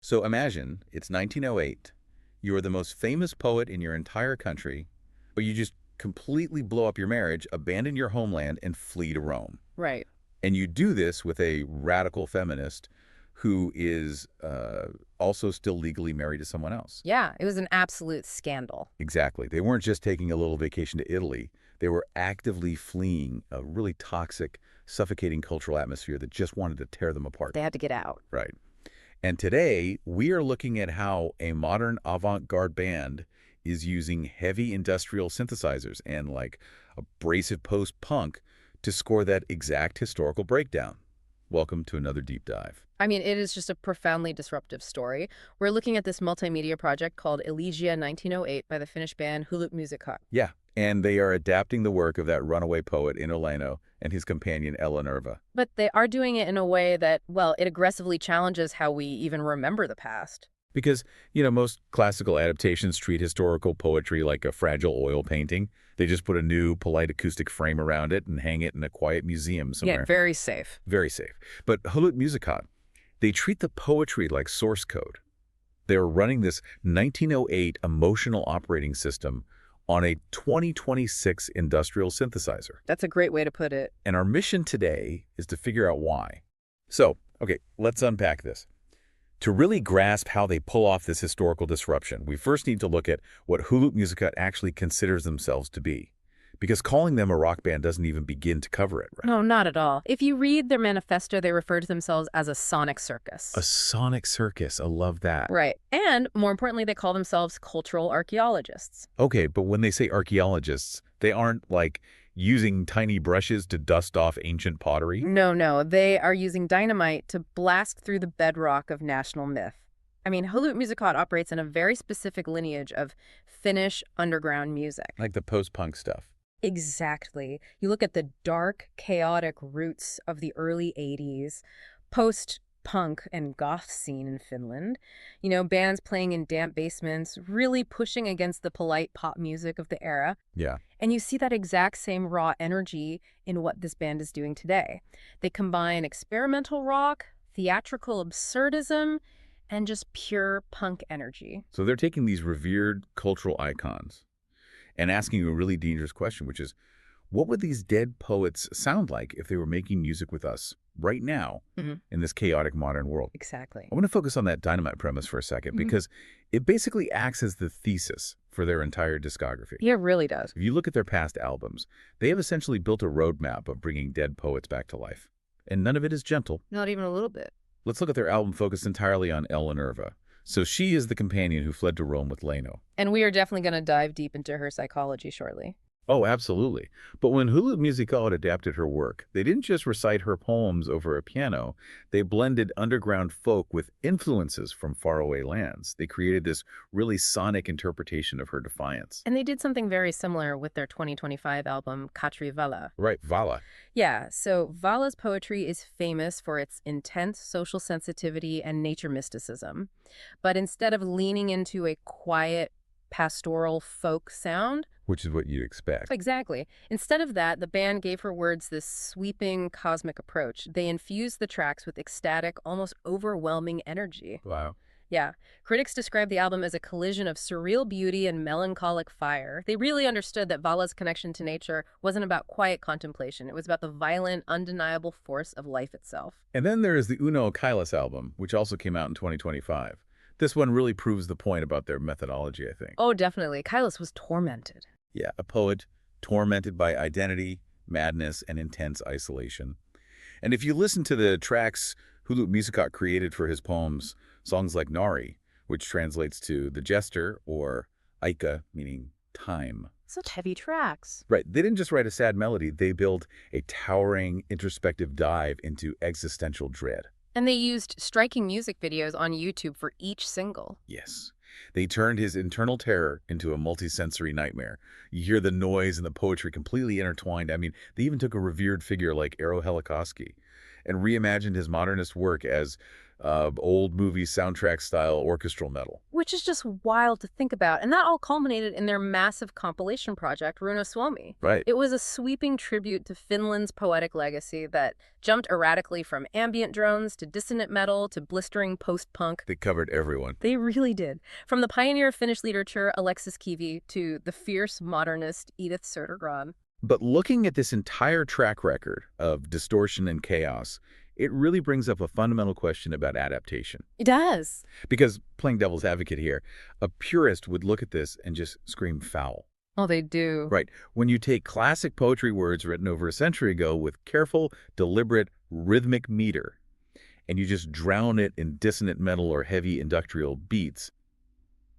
So imagine it's 1908. You are the most famous poet in your entire country, but you just completely blow up your marriage, abandon your homeland, and flee to Rome. Right. And you do this with a radical feminist who is also still legally married to someone else. Yeah, it was an absolute scandal. Exactly. They weren't just taking a little vacation to Italy. They were actively fleeing a really toxic, suffocating cultural atmosphere that just wanted to tear them apart. They had to get out. Right. And today, we are looking at how a modern avant-garde band is using heavy industrial synthesizers and like abrasive post-punk to score that exact historical breakdown. Welcome to another deep dive. I mean, it is just a profoundly disruptive story. We're looking at this multimedia project called Elegia 1908 by the Finnish band Hullut Muusikot. Yeah, and they are adapting the work of that runaway poet Eino Leino and his companion Elegia. But they are doing it in a way that, well, it aggressively challenges how we even remember the past. Because, most classical adaptations treat historical poetry like a fragile oil painting. They just put a new, polite acoustic frame around it and hang it in a quiet museum somewhere. Yeah, very safe. Very safe. But Hullut Muusikot, they treat the poetry like source code. They're running this 1908 emotional operating system on a 2026 industrial synthesizer. That's a great way to put it. And our mission today is to figure out why. So, okay, let's unpack this. To really grasp how they pull off this historical disruption, we first need to look at what Hullut Muusikot actually considers themselves to be. Because calling them a rock band doesn't even begin to cover it, right? No, not at all. If you read their manifesto, they refer to themselves as a sonic circus. A sonic circus. I love that. Right. And more importantly, they call themselves cultural archaeologists. Okay, but when they say archaeologists, they aren't like using tiny brushes to dust off ancient pottery? No. They are using dynamite to blast through the bedrock of national myth. I mean, Hullut Muusikot operates in a very specific lineage of Finnish underground music. Like the post-punk stuff. Exactly. You look at the dark, chaotic roots of the early 80s, post-punk and goth scene in Finland. Bands playing in damp basements, really pushing against the polite pop music of the era. Yeah. And you see that exact same raw energy in what this band is doing today. They combine experimental rock, theatrical absurdism, and just pure punk energy. So they're taking these revered cultural icons and asking a really dangerous question, which is, what would these dead poets sound like if they were making music with us right now in this chaotic modern world? Exactly. I want to focus on that dynamite premise for a second because it basically acts as the thesis for their entire discography. Yeah, it really does. If you look at their past albums, they have essentially built a roadmap of bringing dead poets back to life. And none of it is gentle. Not even a little bit. Let's look at their album focused entirely on Elegia. So she is the companion who fled to Rome with Leino. And we are definitely going to dive deep into her psychology shortly. Oh, absolutely. But when Hullut Muusikot adapted her work, they didn't just recite her poems over a piano. They blended underground folk with influences from faraway lands. They created this really sonic interpretation of her defiance. And they did something very similar with their 2025 album, Katri Vala. Right, Vala. Yeah, so Vala's poetry is famous for its intense social sensitivity and nature mysticism. But instead of leaning into a quiet, pastoral folk sound, which is what you'd expect. Exactly. Instead of that, the band gave her words this sweeping cosmic approach. They infused the tracks with ecstatic, almost overwhelming energy. Wow. Yeah. Critics describe the album as a collision of surreal beauty and melancholic fire. They really understood that Vala's connection to nature wasn't about quiet contemplation. It was about the violent, undeniable force of life itself. And then there is the Uno Kailas album, which also came out in 2025. This one really proves the point about their methodology, I think. Oh, definitely. Kailas was tormented. Yeah, a poet tormented by identity, madness, and intense isolation. And if you listen to the tracks Hullut Muusikot created for his poems, songs like Nari, which translates to the jester, or Aika, meaning time. Such heavy tracks. Right. They didn't just write a sad melody. They built a towering, introspective dive into existential dread. And they used striking music videos on YouTube for each single. Yes. They turned his internal terror into a multisensory nightmare. You hear the noise and the poetry completely intertwined. I mean, they even took a revered figure like Eero Helikoski and reimagined his modernist work as old movie soundtrack-style orchestral metal. Which is just wild to think about. And that all culminated in their massive compilation project, Suomi. Right. It was a sweeping tribute to Finland's poetic legacy that jumped erratically from ambient drones to dissonant metal to blistering post-punk. They covered everyone. They really did. From the pioneer of Finnish literature, Alexis Kivi, to the fierce modernist Edith Södergran. But looking at this entire track record of distortion and chaos, it really brings up a fundamental question about adaptation. It does. Because, playing devil's advocate here, a purist would look at this and just scream foul. Oh, they do. Right. When you take classic poetry words written over a century ago with careful, deliberate, rhythmic meter, and you just drown it in dissonant metal or heavy industrial beats,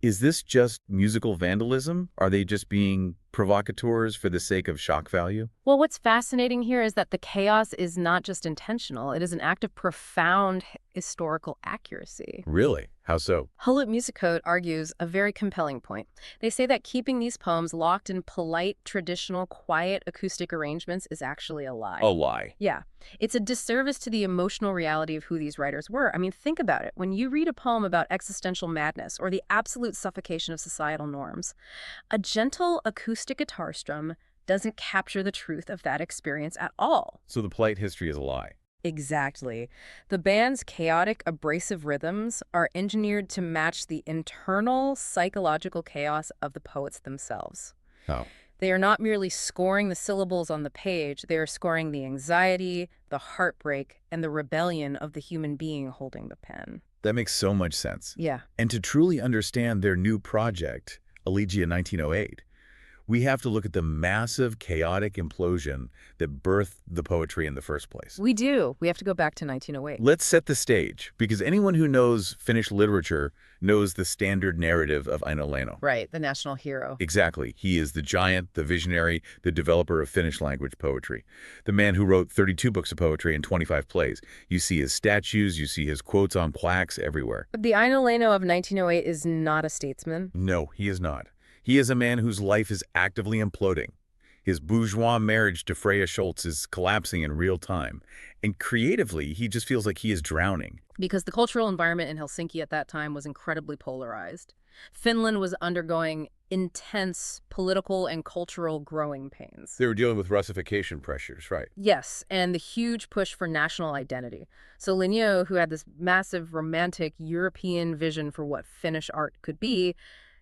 is this just musical vandalism? Are they just being provocateurs for the sake of shock value? Well, what's fascinating here is that the chaos is not just intentional. It is an act of profound historical accuracy. Really? How so? Hullut Muusikot argues a very compelling point. They say that keeping these poems locked in polite, traditional, quiet acoustic arrangements is actually a lie. A lie. Yeah. It's a disservice to the emotional reality of who these writers were. I mean, think about it. When you read a poem about existential madness or the absolute suffocation of societal norms, a gentle acoustic guitar strum doesn't capture the truth of that experience at all. So the polite history is a lie. Exactly. The band's chaotic, abrasive rhythms are engineered to match the internal psychological chaos of the poets themselves. Oh. They are not merely scoring the syllables on the page, they are scoring the anxiety, the heartbreak, and the rebellion of the human being holding the pen. That makes so much sense. Yeah. And to truly understand their new project, Elegia 1908, we have to look at the massive, chaotic implosion that birthed the poetry in the first place. We do. We have to go back to 1908. Let's set the stage, because anyone who knows Finnish literature knows the standard narrative of Eino Leino. Right, the national hero. Exactly. He is the giant, the visionary, the developer of Finnish language poetry. The man who wrote 32 books of poetry and 25 plays. You see his statues, you see his quotes on plaques everywhere. The Eino Leino of 1908 is not a statesman. No, he is not. He is a man whose life is actively imploding. His bourgeois marriage to Freya Schultz is collapsing in real time. And creatively, he just feels like he is drowning. Because the cultural environment in Helsinki at that time was incredibly polarized. Finland was undergoing intense political and cultural growing pains. They were dealing with Russification pressures, right? Yes, and the huge push for national identity. So Leino, who had this massive romantic European vision for what Finnish art could be,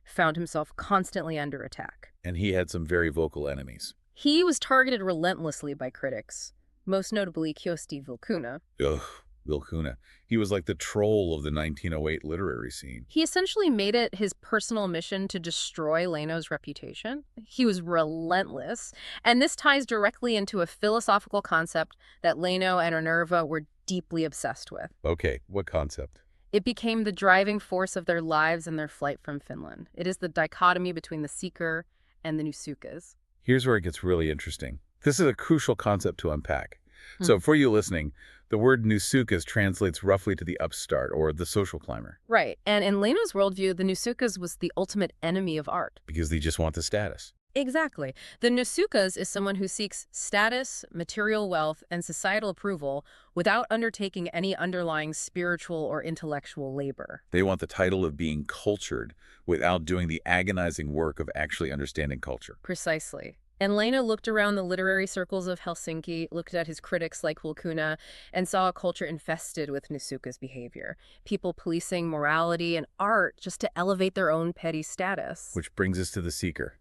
found himself constantly under attack. And he had some very vocal enemies. He was targeted relentlessly by critics, most notably Kyösti Vilkuna. Ugh, Vilkuna. He was like the troll of the 1908 literary scene. He essentially made it his personal mission to destroy Leino's reputation. He was relentless, and this ties directly into a philosophical concept that Leino and Onerva were deeply obsessed with. Okay, what concept? It became the driving force of their lives and their flight from Finland. It is the dichotomy between the seeker and the nusukas. Here's where it gets really interesting. This is a crucial concept to unpack. So for you listening, the word nusukas translates roughly to the upstart or the social climber. Right. And in Leino's worldview, the nusukas was the ultimate enemy of art. Because they just want the status. Exactly. The nusukas is someone who seeks status, material wealth, and societal approval without undertaking any underlying spiritual or intellectual labor. They want the title of being cultured without doing the agonizing work of actually understanding culture. Precisely. And Leino looked around the literary circles of Helsinki, looked at his critics like Vilkuna, and saw a culture infested with nusukas behavior. People policing morality and art just to elevate their own petty status. Which brings us to the seeker.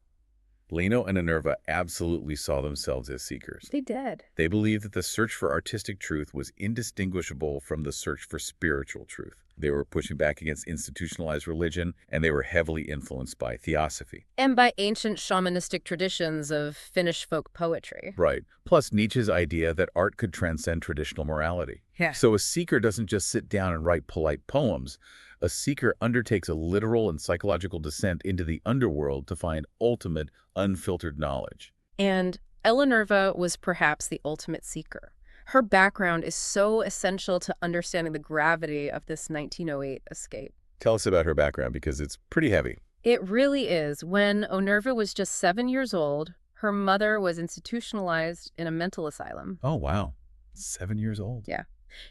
Leino and Onerva absolutely saw themselves as seekers. They did. They believed that the search for artistic truth was indistinguishable from the search for spiritual truth. They were pushing back against institutionalized religion, and they were heavily influenced by theosophy. And by ancient shamanistic traditions of Finnish folk poetry. Right. Plus Nietzsche's idea that art could transcend traditional morality. Yeah. So a seeker doesn't just sit down and write polite poems. A seeker undertakes a literal and psychological descent into the underworld to find ultimate, unfiltered knowledge. And Elenerva was perhaps the ultimate seeker. Her background is so essential to understanding the gravity of this 1908 escape. Tell us about her background, because it's pretty heavy. It really is. When Onerva was just 7 years old, her mother was institutionalized in a mental asylum. Oh, wow. 7 years old. Yeah.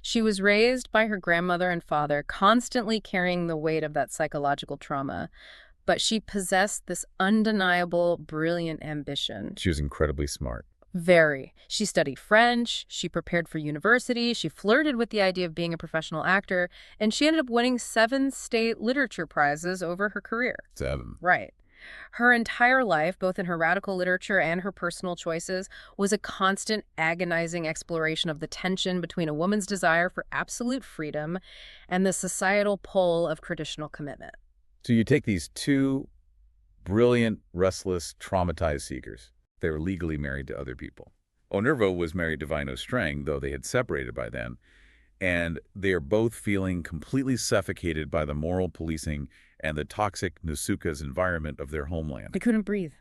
She was raised by her grandmother and father, constantly carrying the weight of that psychological trauma. But she possessed this undeniable, brilliant ambition. She was incredibly smart. Very. She studied French, she prepared for university, she flirted with the idea of being a professional actor, and she ended up winning 7 state literature prizes over her career. 7. Right. Her entire life, both in her radical literature and her personal choices, was a constant, agonizing exploration of the tension between a woman's desire for absolute freedom and the societal pull of traditional commitment. So you take these 2 brilliant, restless, traumatized seekers. They were legally married to other people. Onervo was married to Vino Strang, though they had separated by then, and they are both feeling completely suffocated by the moral policing and the toxic Nusuka's environment of their homeland. They couldn't breathe.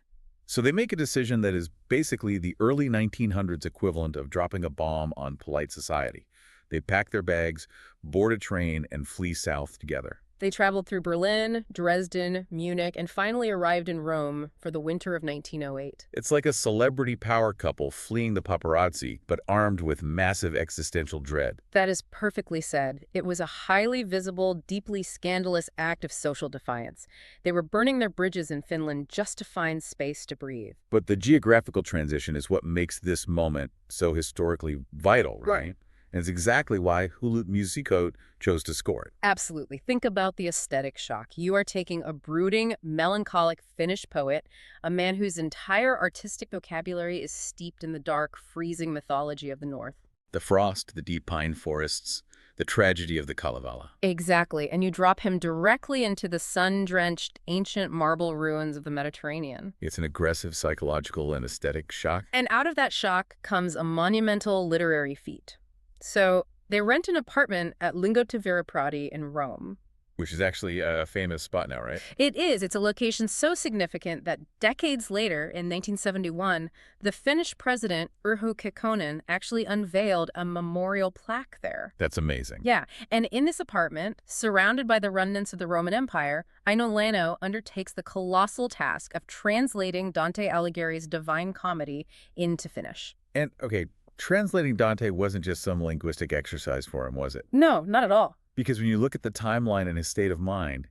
So they make a decision that is basically the early 1900s equivalent of dropping a bomb on polite society. They pack their bags, board a train, and flee south together. They traveled through Berlin, Dresden, Munich, and finally arrived in Rome for the winter of 1908. It's like a celebrity power couple fleeing the paparazzi, but armed with massive existential dread. That is perfectly said. It was a highly visible, deeply scandalous act of social defiance. They were burning their bridges in Finland just to find space to breathe. But the geographical transition is what makes this moment so historically vital, right? And it's exactly why Hullut Muusikot chose to score it. Absolutely. Think about the aesthetic shock. You are taking a brooding, melancholic Finnish poet, a man whose entire artistic vocabulary is steeped in the dark, freezing mythology of the North. The frost, the deep pine forests, the tragedy of the Kalevala. Exactly. And you drop him directly into the sun-drenched, ancient marble ruins of the Mediterranean. It's an aggressive psychological and aesthetic shock. And out of that shock comes a monumental literary feat. So they rent an apartment at Lingo to Prati in Rome. Which is actually a famous spot now, right? It is. It's a location so significant that decades later, in 1971, the Finnish president, Urho Kekkonen, actually unveiled a memorial plaque there. That's amazing. Yeah, and in this apartment, surrounded by the remnants of the Roman Empire, Leino undertakes the colossal task of translating Dante Alighieri's Divine Comedy into Finnish. And, okay, translating Dante wasn't just some linguistic exercise for him, was it? No, not at all. Because when you look at the timeline and his state of mind,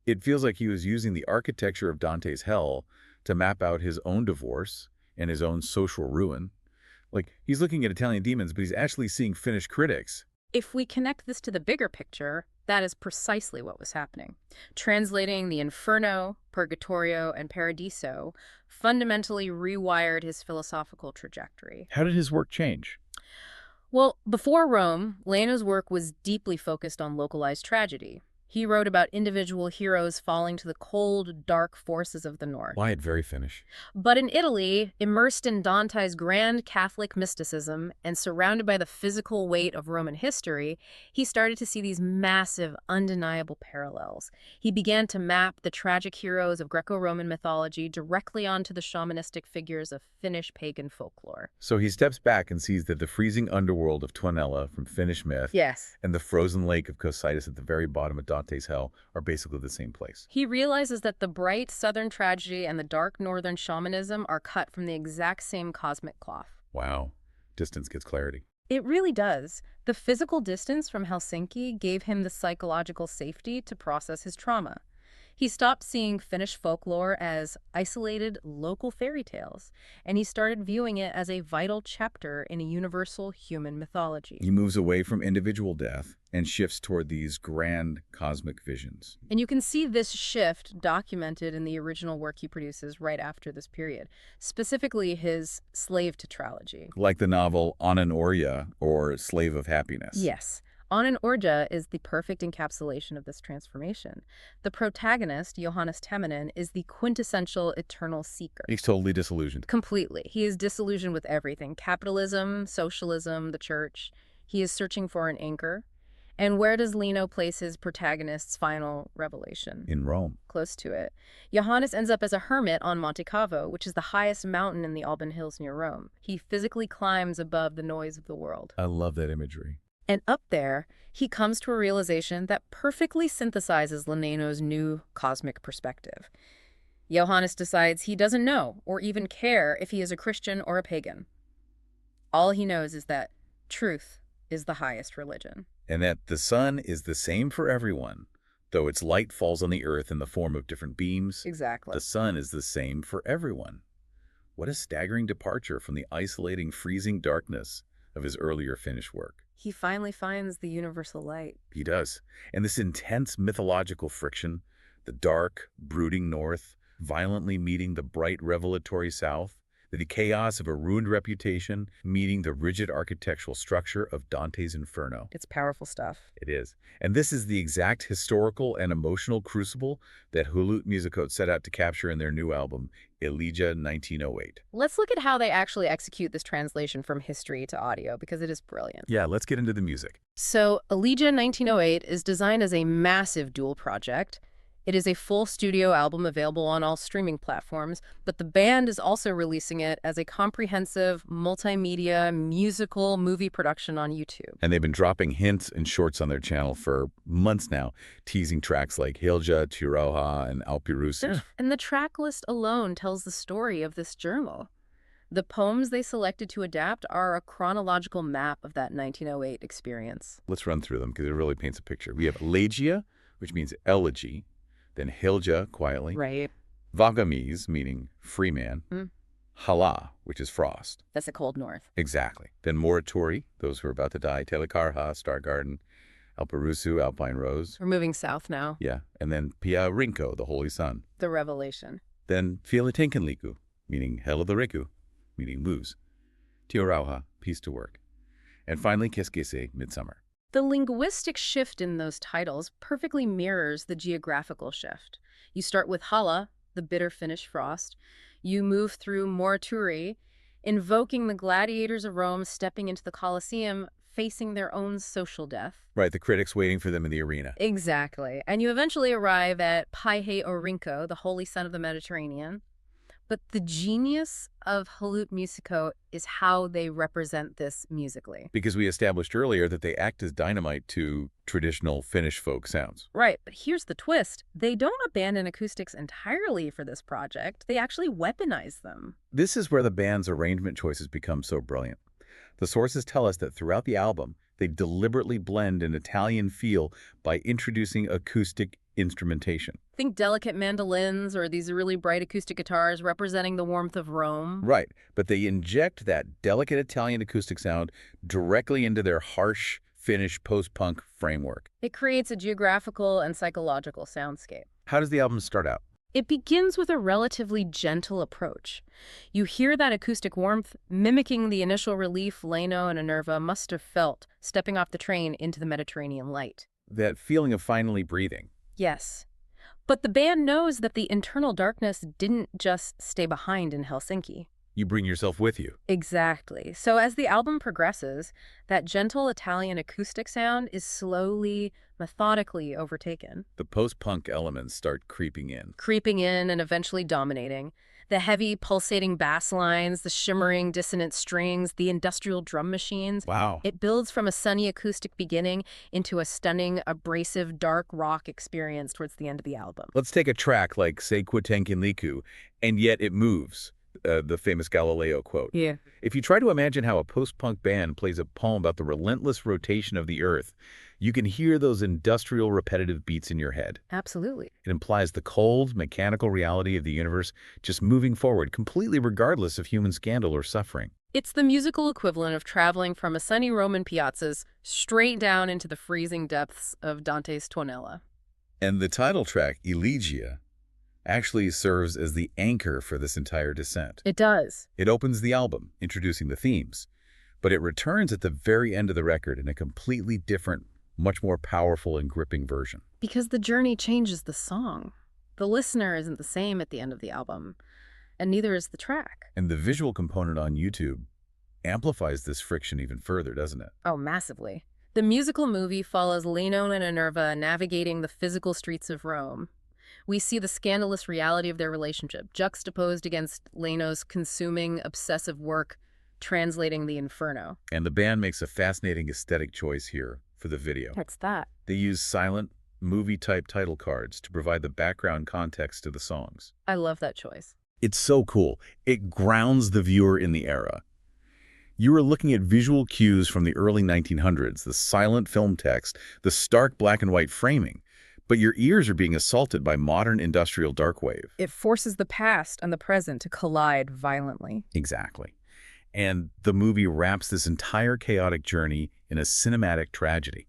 it feels like he was using the architecture of Dante's hell to map out his own divorce and his own social ruin. Like, he's looking at Italian demons, but he's actually seeing Finnish critics. If we connect this to the bigger picture, that is precisely what was happening. Translating the Inferno, Purgatorio, and Paradiso fundamentally rewired his philosophical trajectory. How did his work change? Well, before Rome, Leino's work was deeply focused on localized tragedy. He wrote about individual heroes falling to the cold, dark forces of the North. Why, very Finnish. But in Italy, immersed in Dante's grand Catholic mysticism and surrounded by the physical weight of Roman history, he started to see these massive, undeniable parallels. He began to map the tragic heroes of Greco-Roman mythology directly onto the shamanistic figures of Finnish pagan folklore. So he steps back and sees that the freezing underworld of Tuonela from Finnish myth Yes. and the frozen lake of Cocytus at the very bottom of Dante's hell are basically the same place. He realizes that the bright southern tragedy and the dark northern shamanism are cut from the exact same cosmic cloth. Wow. Distance gets clarity. It really does. The physical distance from Helsinki gave him the psychological safety to process his trauma. He stopped seeing Finnish folklore as isolated local fairy tales, and he started viewing it as a vital chapter in a universal human mythology. He moves away from individual death and shifts toward these grand cosmic visions. And you can see this shift documented in the original work he produces right after this period, specifically his Slave Tetralogy. Like the novel Anan Orja or Slave of Happiness. Yes. Anan Orja is the perfect encapsulation of this transformation. The protagonist, Johannes Temminen, is the quintessential eternal seeker. He's totally disillusioned. Completely. He is disillusioned with everything. Capitalism, socialism, the church. He is searching for an anchor. And where does Leino place his protagonist's final revelation? In Rome. Close to it. Johannes ends up as a hermit on Monte Cavo, which is the highest mountain in the Alban Hills near Rome. He physically climbs above the noise of the world. I love that imagery. And up there, he comes to a realization that perfectly synthesizes Leino's new cosmic perspective. Johannes decides he doesn't know or even care if he is a Christian or a pagan. All he knows is that truth is the highest religion. And that the sun is the same for everyone. Though its light falls on the earth in the form of different beams, Exactly. the sun is the same for everyone. What a staggering departure from the isolating, freezing darkness of his earlier Finnish work. He finally finds the universal light. He does. And this intense mythological friction, the dark, brooding north, violently meeting the bright, revelatory south, the chaos of a ruined reputation meeting the rigid architectural structure of Dante's Inferno. It's powerful stuff. It is. And this is the exact historical and emotional crucible that Hullut Muusikot set out to capture in their new album, Elegia 1908. Let's look at how they actually execute this translation from history to audio, because it is brilliant. Yeah, let's get into the music. So, Elegia 1908 is designed as a massive dual project. It is a full studio album available on all streaming platforms, but the band is also releasing it as a comprehensive multimedia musical movie production on YouTube. And they've been dropping hints and shorts on their channel for months now, teasing tracks like Hilja, Tiroha, and Alpirusu. And the track list alone tells the story of this journal. The poems they selected to adapt are a chronological map of that 1908 experience. Let's run through them because it really paints a picture. We have Elegia, which means elegy, then Hilja, quietly. Right. Vagamis, meaning free man. Hala, which is frost. That's the cold north. Exactly. Then Morituri, those who are about to die. Telekarha, star garden. Alpirusu, alpine rose. We're moving south now. Yeah. And then Pia Rinko, the holy sun. The revelation. Then Filatenkenliku, meaning hell of the Riku, meaning lose. Tiorauha, peace to work. And finally, Keskese, midsummer. The linguistic shift in those titles perfectly mirrors the geographical shift. You start with Hala, the bitter Finnish frost. You move through Morituri, invoking the gladiators of Rome stepping into the Colosseum, facing their own social death. Right, the critics waiting for them in the arena. Exactly. And you eventually arrive at Paihe Orinko, the holy son of the Mediterranean. But the genius of Hullut Muusikot is how they represent this musically. Because we established earlier that they act as dynamite to traditional Finnish folk sounds. Right, but here's the twist. They don't abandon acoustics entirely for this project. They actually weaponize them. This is where the band's arrangement choices become so brilliant. The sources tell us that throughout the album, they deliberately blend an Italian feel by introducing acoustic instrumentation. Think delicate mandolins or these really bright acoustic guitars representing the warmth of Rome. Right, but they inject that delicate Italian acoustic sound directly into their harsh Finnish post-punk framework. It creates a geographical and psychological soundscape. How does the album start out? It begins with a relatively gentle approach. You hear that acoustic warmth mimicking the initial relief Leino and Minerva must have felt stepping off the train into the Mediterranean light. That feeling of finally breathing. Yes. But the band knows that the internal darkness didn't just stay behind in Helsinki. You bring yourself with you. Exactly. So as the album progresses, that gentle Italian acoustic sound is slowly, methodically overtaken. The post-punk elements start creeping in. And eventually dominating. The heavy, pulsating bass lines, the shimmering, dissonant strings, the industrial drum machines. Wow. It builds from a sunny acoustic beginning into a stunning, abrasive, dark rock experience towards the end of the album. Let's take a track like Se Quitenkinliku, and yet it moves. The famous Galileo quote. Yeah. If you try to imagine how a post-punk band plays a poem about the relentless rotation of the earth, you can hear those industrial repetitive beats in your head. Absolutely. It implies the cold, mechanical reality of the universe just moving forward, completely regardless of human scandal or suffering. It's the musical equivalent of traveling from a sunny Roman piazzas straight down into the freezing depths of Dante's Tonella. And the title track, Elegia, actually serves as the anchor for this entire descent. It does. It opens the album, introducing the themes, but it returns at the very end of the record in a completely different, much more powerful and gripping version. Because the journey changes the song. The listener isn't the same at the end of the album, and neither is the track. And the visual component on YouTube amplifies this friction even further, doesn't it? Oh, massively. The musical movie follows Leino and Minerva navigating the physical streets of Rome. We see the scandalous reality of their relationship, juxtaposed against Leino's consuming, obsessive work, translating the Inferno. And the band makes a fascinating aesthetic choice here for the video. What's that? They use silent, movie-type title cards to provide the background context to the songs. I love that choice. It's so cool. It grounds the viewer in the era. You are looking at visual cues from the early 1900s, the silent film text, the stark black and white framing, but your ears are being assaulted by modern industrial darkwave. It forces the past and the present to collide violently. Exactly. And the movie wraps this entire chaotic journey in a cinematic tragedy.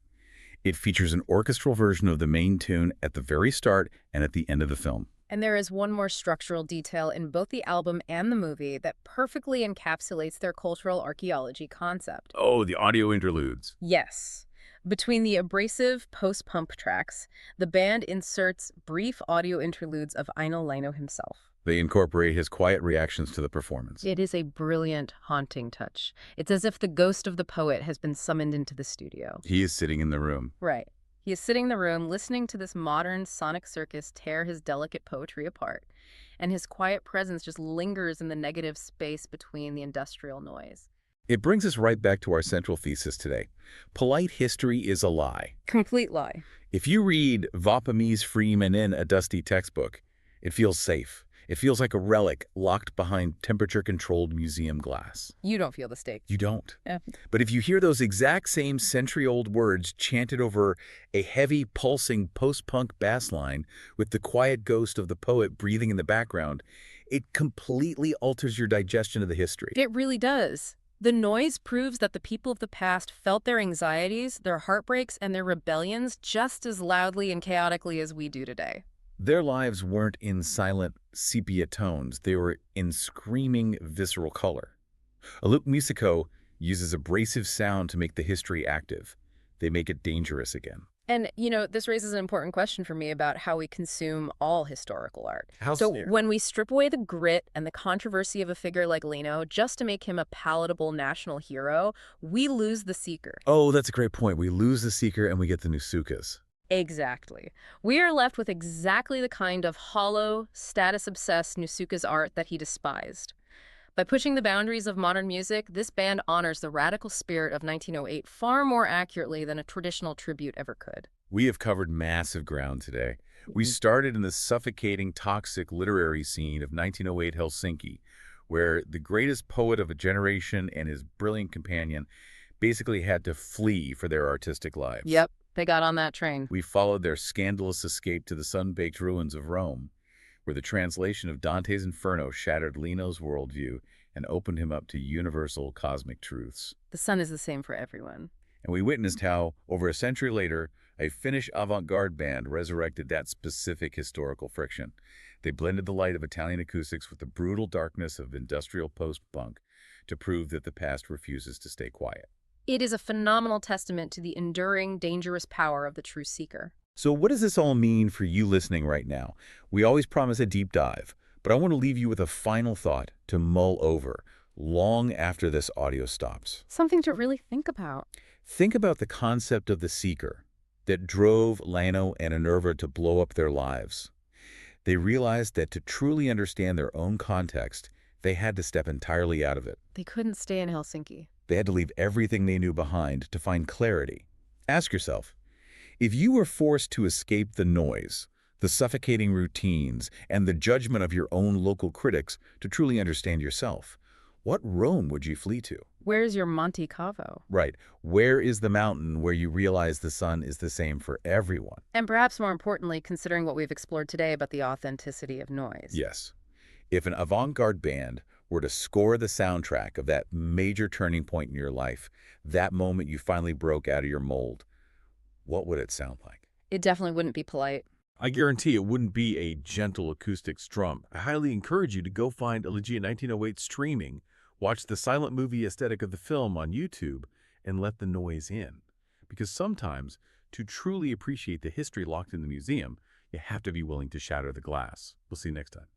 It features an orchestral version of the main tune at the very start and at the end of the film. And there is one more structural detail in both the album and the movie that perfectly encapsulates their cultural archaeology concept. Oh, the audio interludes. Yes. Between the abrasive post-punk tracks, the band inserts brief audio interludes of Leino himself. They incorporate his quiet reactions to the performance. It is a brilliant, haunting touch. It's as if the ghost of the poet has been summoned into the studio. He is sitting in the room. Right. He is sitting in the room listening to this modern sonic circus tear his delicate poetry apart, and his quiet presence just lingers in the negative space between the industrial noise. It brings us right back to our central thesis today. Polite history is a lie. Complete lie. If you read Vapamise Freemanen, a dusty textbook, it feels safe. It feels like a relic locked behind temperature-controlled museum glass. You don't feel the stake. You don't. Yeah. But if you hear those exact same century-old words chanted over a heavy, pulsing post-punk bass line with the quiet ghost of the poet breathing in the background, it completely alters your digestion of the history. It really does. The noise proves that the people of the past felt their anxieties, their heartbreaks, and their rebellions just as loudly and chaotically as we do today. Their lives weren't in silent sepia tones. They were in screaming, visceral color. Hullut Muusikot uses abrasive sound to make the history active. They make it dangerous again. And, this raises an important question for me about how we consume all historical art. How So so? when we strip away the grit and the controversy of a figure like Leino just to make him a palatable national hero, we lose the seeker. Oh, that's a great point. We lose the seeker and we get the Nusukas. Exactly. We are left with exactly the kind of hollow, status-obsessed Nusuka's art that he despised. By pushing the boundaries of modern music, this band honors the radical spirit of 1908 far more accurately than a traditional tribute ever could. We have covered massive ground today. We started in the suffocating, toxic literary scene of 1908 Helsinki, where the greatest poet of a generation and his brilliant companion basically had to flee for their artistic lives. Yep, they got on that train. We followed their scandalous escape to the sun-baked ruins of Rome, where the translation of Dante's Inferno shattered Leino's worldview and opened him up to universal cosmic truths. The sun is the same for everyone. And we witnessed how, over a century later, a Finnish avant-garde band resurrected that specific historical friction. They blended the light of Italian acoustics with the brutal darkness of industrial post-punk to prove that the past refuses to stay quiet. It is a phenomenal testament to the enduring, dangerous power of the true seeker. So what does this all mean for you listening right now? We always promise a deep dive, but I want to leave you with a final thought to mull over long after this audio stops. Something to really think about. Think about the concept of the seeker that drove Leino and Minerva to blow up their lives. They realized that to truly understand their own context, they had to step entirely out of it. They couldn't stay in Helsinki. They had to leave everything they knew behind to find clarity. Ask yourself, if you were forced to escape the noise, the suffocating routines, and the judgment of your own local critics to truly understand yourself, what Rome would you flee to? Where's your Monte Cavo? Right. Where is the mountain where you realize the sun is the same for everyone? And perhaps more importantly, considering what we've explored today about the authenticity of noise. Yes. If an avant-garde band were to score the soundtrack of that major turning point in your life, that moment you finally broke out of your mold, what would it sound like? It definitely wouldn't be polite. I guarantee it wouldn't be a gentle acoustic strum. I highly encourage you to go find Elegia 1908 streaming, watch the silent movie aesthetic of the film on YouTube, and let the noise in. Because sometimes, to truly appreciate the history locked in the museum, you have to be willing to shatter the glass. We'll see you next time.